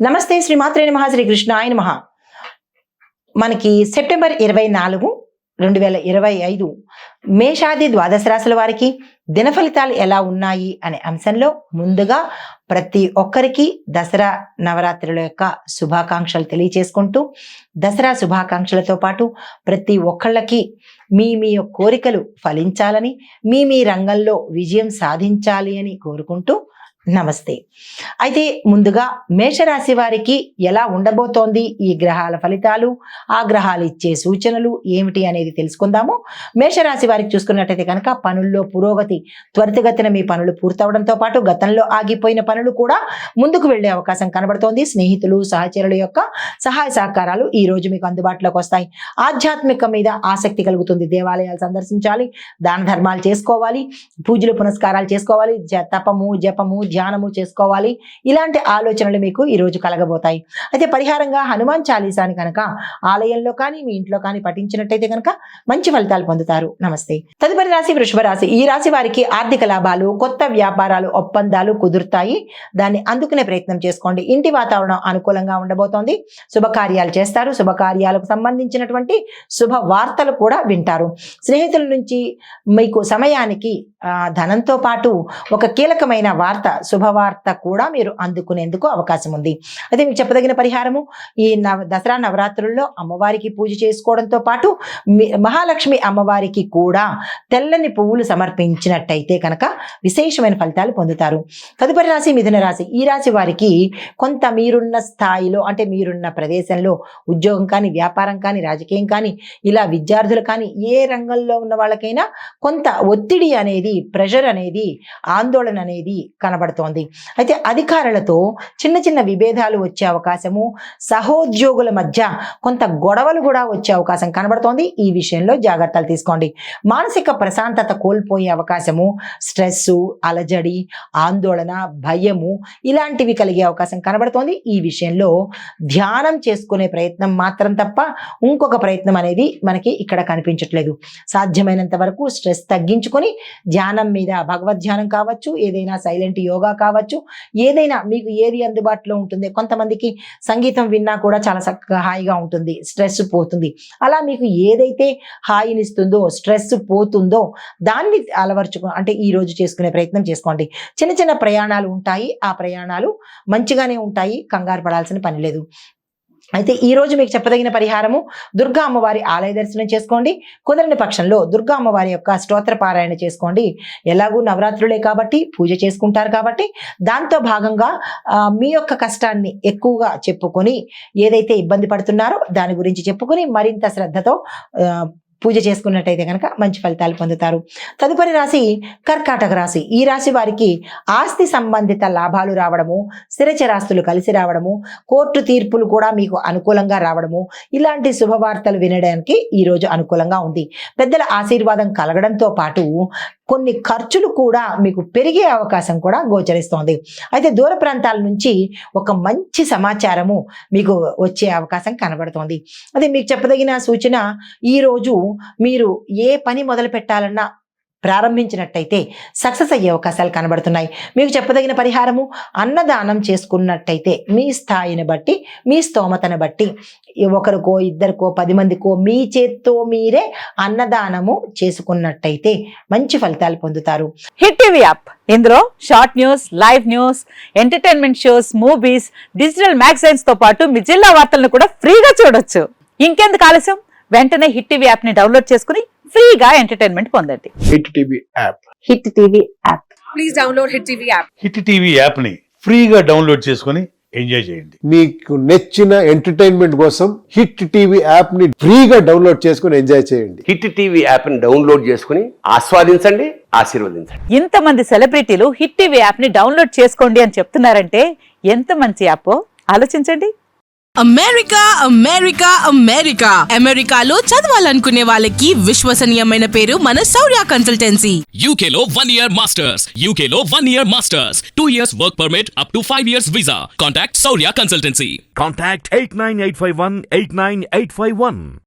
నమస్తే శ్రీమాత్రే నమః శ్రీ కృష్ణాయ నమః. మనకి సెప్టెంబర్ 24, 2025 మేషాది ద్వాదశ రాశుల వారికి దిన ఫలితాలు ఎలా ఉన్నాయి అనే అంశంలో ముందుగా ప్రతి ఒక్కరికి దసరా నవరాత్రుల యొక్క శుభాకాంక్షలు తెలియచేసుకుంటూ, దసరా శుభాకాంక్షలతో పాటు ప్రతి ఒక్కళ్ళకి మీ కోరికలు ఫలించాలని, మీ రంగంలో విజయం సాధించాలి అని కోరుకుంటూ నమస్తే. అయితే ముందుగా మేషరాశి వారికి ఎలా ఉండబోతోంది ఈ గ్రహాల ఫలితాలు, ఆ గ్రహాలు ఇచ్చే సూచనలు ఏమిటి అనేది తెలుసుకుందాము. మేషరాశి వారికి చూసుకున్నట్టయితే కనుక పనుల్లో పురోగతి, త్వరితగతిన మీ పనులు పూర్తవడంతో పాటు గతంలో ఆగిపోయిన పనులు కూడా ముందుకు వెళ్లే అవకాశం కనబడుతోంది. స్నేహితులు, సహచరుల యొక్క సహాయ సహకారాలు ఈ రోజు మీకు అందుబాటులోకి వస్తాయి. ఆధ్యాత్మిక మీద ఆసక్తి కలుగుతుంది. దేవాలయాలు సందర్శించాలి, దాన ధర్మాలు చేసుకోవాలి, పూజలు పునస్కారాలు చేసుకోవాలి, తపము జపము ధ్యానము చేసుకోవాలి. ఇలాంటి ఆలోచనలు మీకు ఈ రోజు కలగబోతాయి. అయితే పరిహారంగా హనుమాన్ చాలీసాని కనుక ఆలయంలో కానీ మీ ఇంట్లో కానీ పఠించినట్టయితే కనుక మంచి ఫలితాలు పొందుతారు. నమస్తే. తదుపరి రాశి వృషభ రాశి. ఈ రాశి వారికి ఆర్థిక లాభాలు, కొత్త వ్యాపారాలు, ఒప్పందాలు కుదురుతాయి. దాన్ని అందుకునే ప్రయత్నం చేసుకోండి. ఇంటి వాతావరణం అనుకూలంగా ఉండబోతోంది. శుభకార్యాలు చేస్తారు. శుభకార్యాలకు సంబంధించినటువంటి శుభ వార్తలు కూడా వింటారు. స్నేహితుల నుంచి మీకు సమయానికి ధనంతో పాటు ఒక కీలకమైన వార్త, శుభవార్త కూడా మీరు అందుకునేందుకు అవకాశం ఉంది. అయితే మీకు చెప్పదగిన పరిహారము, ఈ దసరా నవరాత్రుల్లో అమ్మవారికి పూజ చేసుకోవడంతో పాటు మహాలక్ష్మి అమ్మవారికి కూడా తెల్లని పువ్వులు సమర్పించినట్టయితే కనుక విశేషమైన ఫలితాలు పొందుతారు. తదుపరి రాశి మిథున రాశి. ఈ రాశి వారికి కొంత మీరున్న స్థాయిలో, అంటే మీరున్న ప్రదేశంలో ఉద్యోగం కానీ, వ్యాపారం కానీ, రాజకీయం కానీ, ఇలా విద్యార్థులు కానీ, ఏ రంగంలో ఉన్న వాళ్ళకైనా కొంత ఒత్తిడి అనేది, ప్రెషర్ అనేది, ఆందోళన అనేది కనబడుతోంది. అయితే అధికారులతో చిన్న చిన్న విభేదాలు వచ్చే అవకాశము, సహోద్యోగుల మధ్య కొంత గొడవలు కూడా వచ్చే అవకాశం కనబడుతోంది. ఈ విషయంలో జాగ్రత్తలు తీసుకోండి. మానసిక ప్రశాంతత కోల్పోయే అవకాశము, స్ట్రెస్, అలజడి, ఆందోళన, భయము ఇలాంటివి కలిగే అవకాశం కనబడుతోంది. ఈ విషయంలో ధ్యానం చేసుకునే ప్రయత్నం మాత్రం తప్ప ఇంకొక ప్రయత్నం అనేది మనకి ఇక్కడ కనిపించట్లేదు. సాధ్యమైనంత వరకు స్ట్రెస్ తగ్గించుకొని ధ్యానం మీద, భగవద్ ధ్యానం కావచ్చు, ఏదైనా సైలెంట్ యోగా కావచ్చు, ఏదైనా మీకు ఏది అందుబాటులో ఉంటుంది. కొంతమందికి సంగీతం విన్నా కూడా చాలా చక్కగా హాయిగా ఉంటుంది, స్ట్రెస్ పోతుంది. అలా మీకు ఏదైతే హాయినిస్తుందో, స్ట్రెస్ పోతుందో దాన్ని అంటే ఈ రోజు చేసుకునే ప్రయత్నం చేసుకోండి. చిన్న చిన్న ప్రయాణాలు ఉంటాయి. ఆ ప్రయాణాలు మంచిగానే ఉంటాయి, కంగారు పడాల్సిన పని లేదు. అయితే ఈ రోజు మీకు చెప్పదగిన పరిహారము, దుర్గా అమ్మవారి ఆలయ దర్శనం చేసుకోండి. కుదరని పక్షంలో దుర్గా అమ్మవారి యొక్క స్తోత్ర పారాయణ చేసుకోండి. ఎలాగూ నవరాత్రులే కాబట్టి పూజ చేసుకుంటారు కాబట్టి దాంతో భాగంగా మీ యొక్క కష్టాన్ని ఎక్కువగా చెప్పుకొని, ఏదైతే ఇబ్బంది పడుతున్నారో దాని గురించి చెప్పుకొని మరింత శ్రద్ధతో పూజ చేసుకున్నట్టయితే కనుక మంచి ఫలితాలు పొందుతారు. తదుపరి రాశి కర్కాటక రాశి. ఈ రాశి వారికి ఆస్తి సంబంధిత లాభాలు రావడము, స్థిరచరాస్తులు కలిసి రావడము, కోర్టు తీర్పులు కూడా మీకు అనుకూలంగా రావడము, ఇలాంటి శుభవార్తలు వినడానికి ఈరోజు అనుకూలంగా ఉంది. పెద్దల ఆశీర్వాదం కలగడంతో పాటు కొన్ని ఖర్చులు కూడా మీకు పెరిగే అవకాశం కూడా గోచరిస్తోంది. అయితే దూర ప్రాంతాల నుంచి ఒక మంచి సమాచారము మీకు వచ్చే అవకాశం కనబడుతోంది. అదే మీకు చెప్పదగిన సూచన, ఈరోజు మీరు ఏ పని మొదలు పెట్టాలన్నా ప్రారంభించినట్టయితే సక్సెస్ అయ్యే అవకాశాలు కనబడుతున్నాయి. మీకు చెప్పదగిన పరిహారము, అన్నదానం చేసుకున్నట్టయితే మీ స్థాయిని బట్టి, మీ స్తోమతను బట్టి ఒకరికో, ఇద్దరికో, 10 మందికో మీ చేత్తో మీరే అన్నదానము చేసుకున్నట్టయితే మంచి ఫలితాలు పొందుతారు. హిట్ టీవీ యాప్, ఇందులో short news, live news, entertainment shows, movies, digital magazines తో పాటు మీ జిల్లా వార్తలను కూడా ఫ్రీగా చూడొచ్చు. ఇంకెందుకు ఆలస్యం, వెంటనే హిట్ టీవీ యాప్ ని డౌన్లోడ్ చేసుకుని ఫ్రీగా ఎంటర్టైన్మెంట్ పొందండి. Hit TV app. Hit TV app. Please download hit TV app. Hit TV app ని ఫ్రీగా డౌన్లోడ్ చేసుకుని ఎంజాయ్ చేయండి. మీకు నచ్చిన ఎంటర్టైన్మెంట్ కోసం హిట్ టీవీ యాప్ ని ఫ్రీగా డౌన్లోడ్ చేసుకుని ఎంజాయ్ చేయండి. హిట్ టీవీ యాప్ ని డౌన్లోడ్ చేసుకుని ఆస్వాదించండి, ఆశీర్వదించండి. ఇంతమంది సెలబ్రిటీలు హిట్ టీవీ యాప్ ని డౌన్లోడ్ చేసుకోండి అని చెప్తున్నారంటే ఎంత మంచి యాప్ ఆలోచించండి. అమెరికా అమెరికా అమెరికా అమెరికాలో చదవాలనుకునే వాళ్ళకి విశ్వసనీయమైన పేరు మన శౌర్య కన్సల్టెన్సీ. UK లో 1 year masters. UK లో 1 year masters. 2 years work permit up to 5 years visa. Contact Saurya Consultancy. Contact 89851 89851.